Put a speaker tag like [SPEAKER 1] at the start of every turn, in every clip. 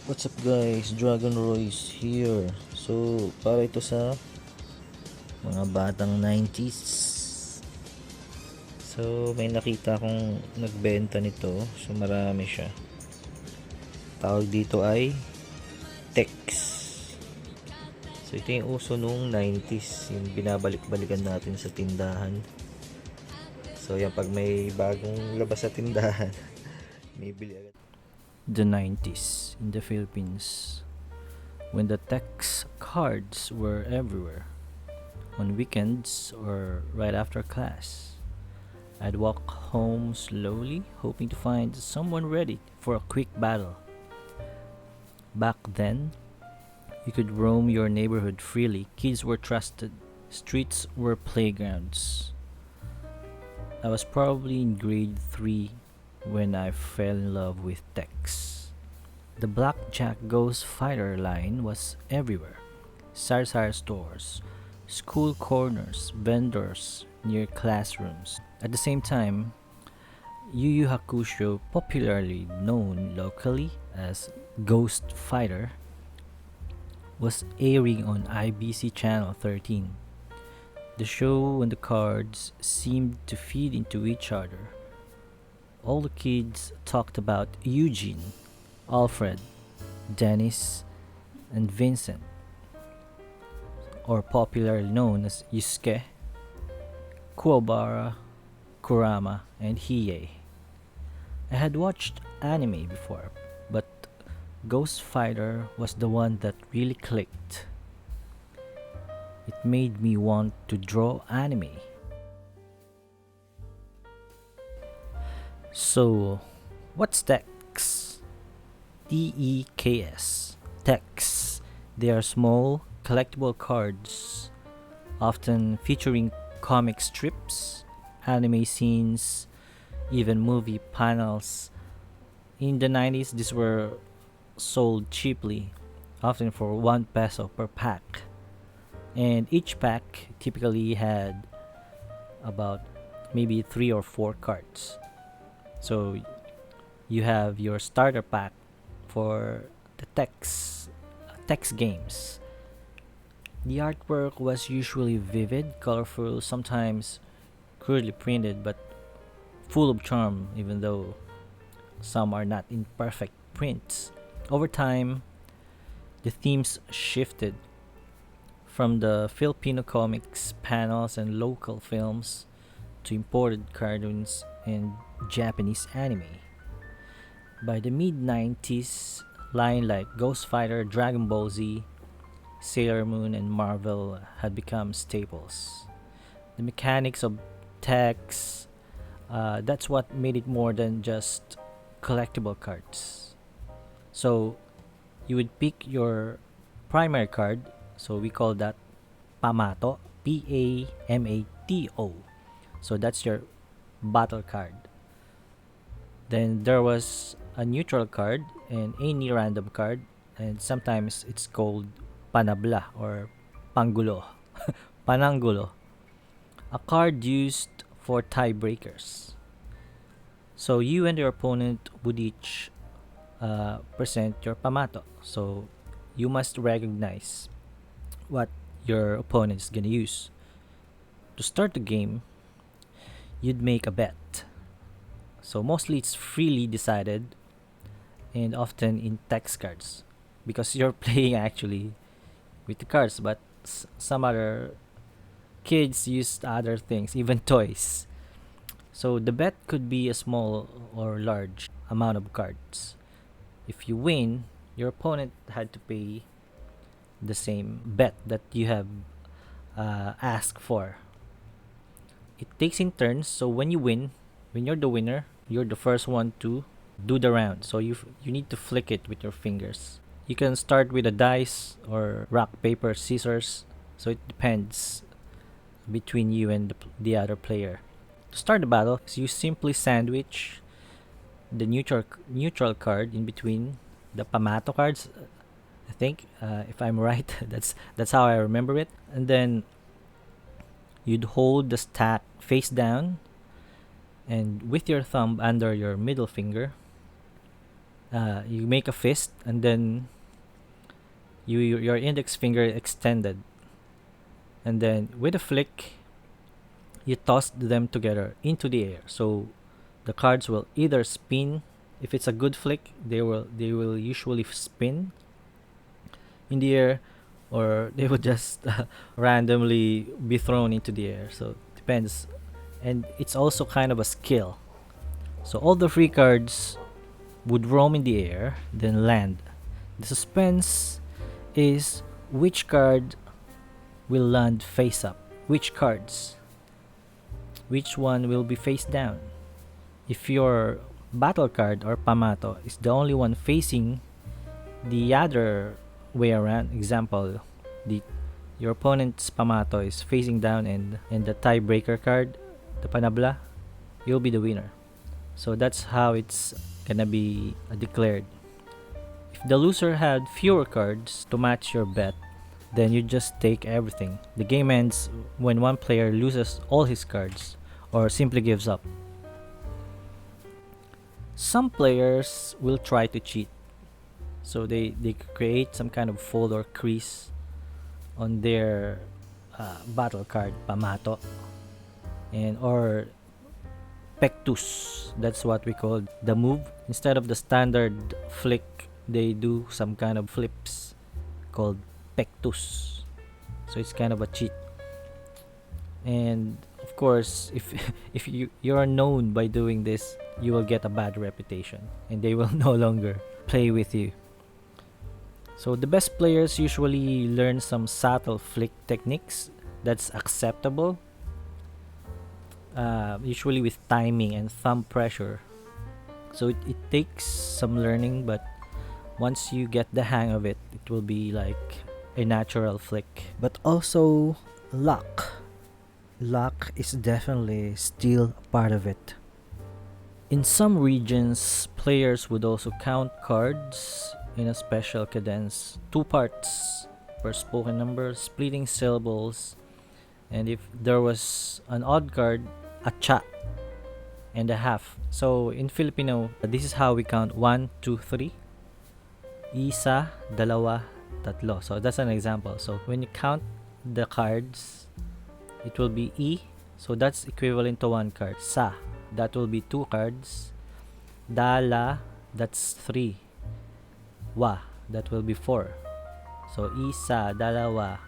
[SPEAKER 1] What's up guys, Dragon Royce here. So, para ito sa mga batang 90s. So, may nakita akong nagbenta nito. So, marami siya. Tawag dito ay Teks. So, ito yung uso noong 90s. Yung binabalik-balikan natin sa tindahan. So, yan, pag may bagong labas sa tindahan, may bili agad.
[SPEAKER 2] The 90s in the Philippines, when the Teks cards were everywhere. On weekends or right after class, I'd walk home slowly, hoping to find someone ready for a quick battle. Back then, you could roam your neighborhood freely. Kids were trusted. Streets were playgrounds. I was probably in grade 3 when I fell in love with Teks. The Blackjack Ghost Fighter line was everywhere. Sar stores, school corners, vendors near classrooms. At the same time, Yu Hakusho, popularly known locally as Ghost Fighter, was airing on IBC Channel 13. The show and the cards seemed to feed into each other. All the kids talked about Eugene, Alfred, Dennis, and Vincent, or popularly known as Yusuke, Kuwabara, Kurama, and Hiei. I had watched anime before, but Ghost Fighter was the one that really clicked. It made me want to draw anime. So, what's Teks? Teks. Teks. They are small, collectible cards, often featuring comic strips, anime scenes, even movie panels. In the 90s, these were sold cheaply, often for 1 peso per pack. And each pack typically had about maybe 3 or 4 cards. So you have your starter pack for the Teks games. The artwork was usually vivid, colorful, sometimes crudely printed, but full of charm, even though some are not in perfect prints. Over time, the themes shifted from the Filipino comics, panels, and local films to imported cartoons and Japanese anime. By the mid 90s, lines like Ghost Fighter, Dragon Ball Z, Sailor Moon, and Marvel had become staples. The mechanics of Teks, that's what made it more than just collectible cards. So you would pick your primary card, so we call that Pamato, Pamato. So that's your battle card. Then there was a neutral card and any random card, and sometimes it's called panabla or pangulo, panangulo, a card used for tiebreakers. So you and your opponent would each present your pamato. So you must recognize what your opponent is gonna use. To start the game, you'd make a bet. So mostly it's freely decided and often in text cards because you're playing actually with the cards, but some other kids use other things, even toys. So the bet could be a small or large amount of cards. If you win, your opponent had to pay the same bet that you have asked for. It takes in turns, so when you win, when you're the winner, you're the first one to do the round. So you need to flick it with your fingers. You can start with a dice or rock paper scissors. So it depends between you and the other player. To start the battle, you simply sandwich the neutral card in between the pamato cards. I think if I'm right, that's how I remember it. And then you'd hold the stack face down and with your thumb under your middle finger, You make a fist, and then your index finger extended, and then with a flick, you toss them together into the air. So the cards will either spin. If it's a good flick, they will usually spin in the air, or they would just randomly be thrown into the air. So it depends, and it's also kind of a skill. So all the free cards would roam in the air, then land. The suspense is which card will land face up, which cards, which one will be face down. If your battle card or pamato is the only one facing the other way around, example, the your opponent's pamato is facing down, and the tiebreaker card, the panabla, you'll be the winner. So that's how it's gonna be declared. If the loser had fewer cards to match your bet, then you just take everything. The game ends when one player loses all his cards or simply gives up. Some players will try to cheat. So they create some kind of fold or crease on their battle card, pamato, and or pectus. That's what we call the move. Instead of the standard flick, they do some kind of flips called pectus. So it's kind of a cheat. And of course, if if you are known by doing this, you will get a bad reputation, and they will no longer play with you. So the best players usually learn some subtle flick techniques that's acceptable, usually with timing and thumb pressure. So it takes some learning, but once you get the hang of it, it will be like a natural flick. But also luck. Luck is definitely still a part of it. In some regions, players would also count cards in a special cadence, two parts per spoken number, splitting syllables, and if there was an odd card, a cha and a half. So in Filipino, this is how we count: 1, 2, 3. Isa, dalawa, tatlo. So that's an example. So when you count the cards, it will be E, so that's equivalent to one card. Sa, that will be two cards. Dala, that's 3. Wa, that will be 4. So isa, dalawa,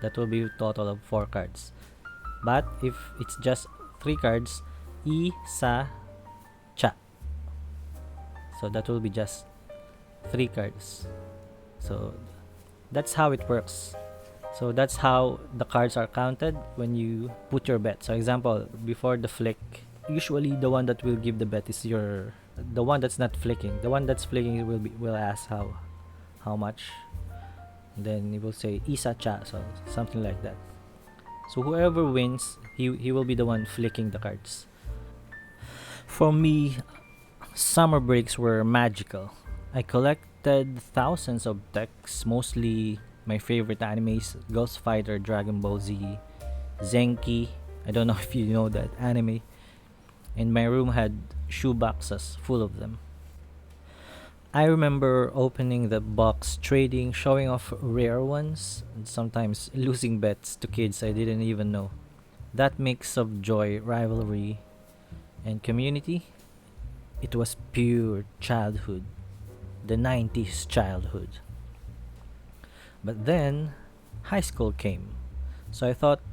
[SPEAKER 2] that will be a total of 4 cards. But if it's just 3 cards, isa, cha. So that will be just 3 cards. So that's how it works. So that's how the cards are counted when you put your bet. So example, before the flick, usually the one that will give the bet is the one that's not flicking. The one that's flicking will ask how much. Then he will say isa cha, so something like that. So whoever wins, he will be the one flicking the cards. For me, summer breaks were magical. I collected thousands of Teks, mostly my favorite animes: Ghost Fighter, Dragon Ball Z, Zenki. I don't know if you know that anime. And my room had shoe boxes full of them. I remember opening the box, trading, showing off rare ones, and sometimes losing bets to kids I didn't even know. That mix of joy, rivalry, and community, it was pure childhood. The 90s childhood. But then, high school came. So I thought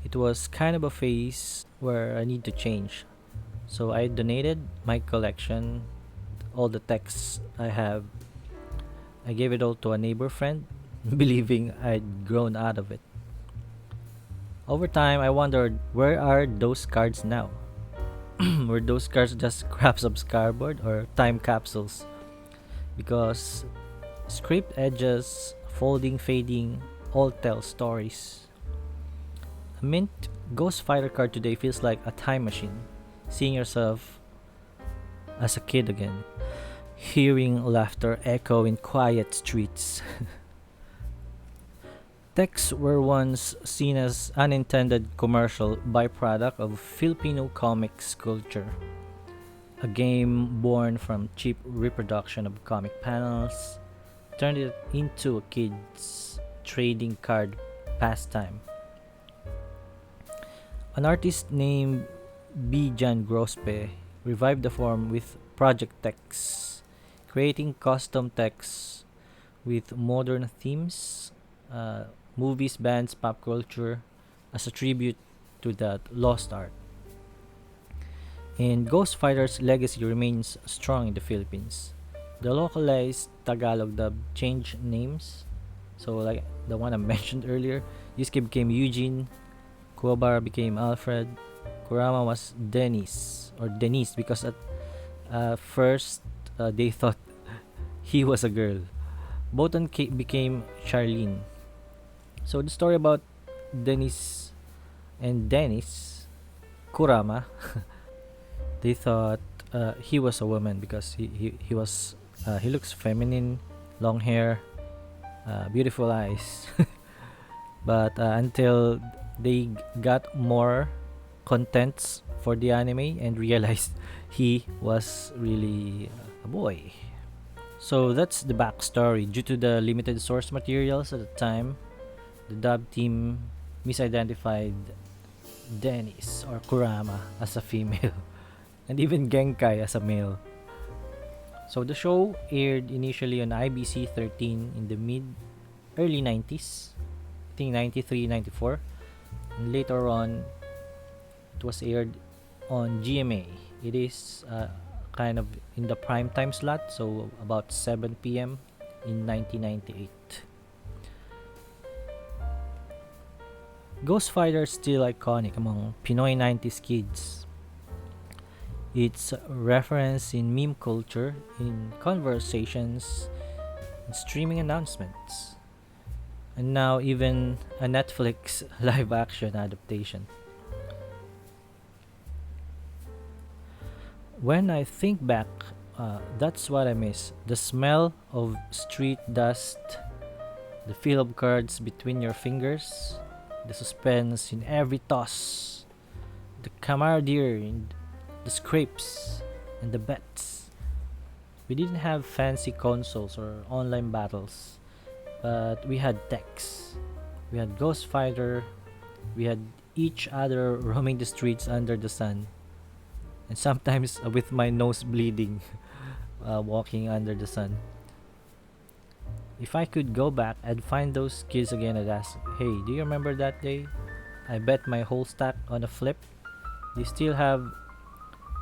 [SPEAKER 2] it was kind of a phase where I need to change. So I donated my collection, all the texts I have. I gave it all to a neighbor friend, believing I'd grown out of it. Over time, I wondered, where are those cards now? Were those cards just scraps of cardboard or time capsules? Because scraped edges, folding, fading, all tell stories. A mint Ghost Fighter card today feels like a time machine, seeing yourself as a kid again, hearing laughter echo in quiet streets. Texts were once seen as unintended commercial byproduct of Filipino comics culture. A game born from cheap reproduction of comic panels turned it into a kid's trading card pastime. An artist named Bijan Grospe revived the form with Project Teks, creating custom texts with modern themes, movies, bands, pop culture, as a tribute to that lost art. And Ghost Fighter's legacy remains strong in the Philippines. The localized Tagalog dub changed names. So, like the one I mentioned earlier, Yusuke became Eugene, Kuwabara became Alfred, Kurama was Dennis or Denise because at first they thought he was a girl. Botan became Charlene. So the story about Dennis and Dennis Kurama, they thought he was a woman because he was he looks feminine, long hair, beautiful eyes. But until they got more contents for the anime and realized he was really a boy. So that's the backstory. Due to the limited source materials at the time, the dub team misidentified Dennis or Kurama as a female and even Genkai as a male. So the show aired initially on IBC 13 in the mid early 90s, I think 93, 94. And later on, it was aired on GMA. It is kind of in the prime time slot, so about 7 p.m. in 1998. Ghost Fighter is still iconic among Pinoy 90s kids. It's referenced in meme culture, in conversations, in streaming announcements, and now even a Netflix live action adaptation. When I think back, that's what I miss. The smell of street dust, the feel of cards between your fingers, the suspense in every toss, the camaraderie in the scrapes and the bets. We didn't have fancy consoles or online battles, but we had Teks. We had Ghost Fighter. We had each other roaming the streets under the sun, and sometimes with my nose bleeding, walking under the sun. If I could go back, I'd find those kids again and ask, "Hey, do you remember that day? I bet my whole stack on a flip. Do you still have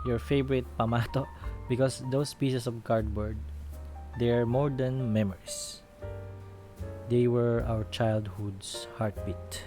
[SPEAKER 2] your favorite pamato?" Because those pieces of cardboard, they're more than memories. They were our childhood's heartbeat.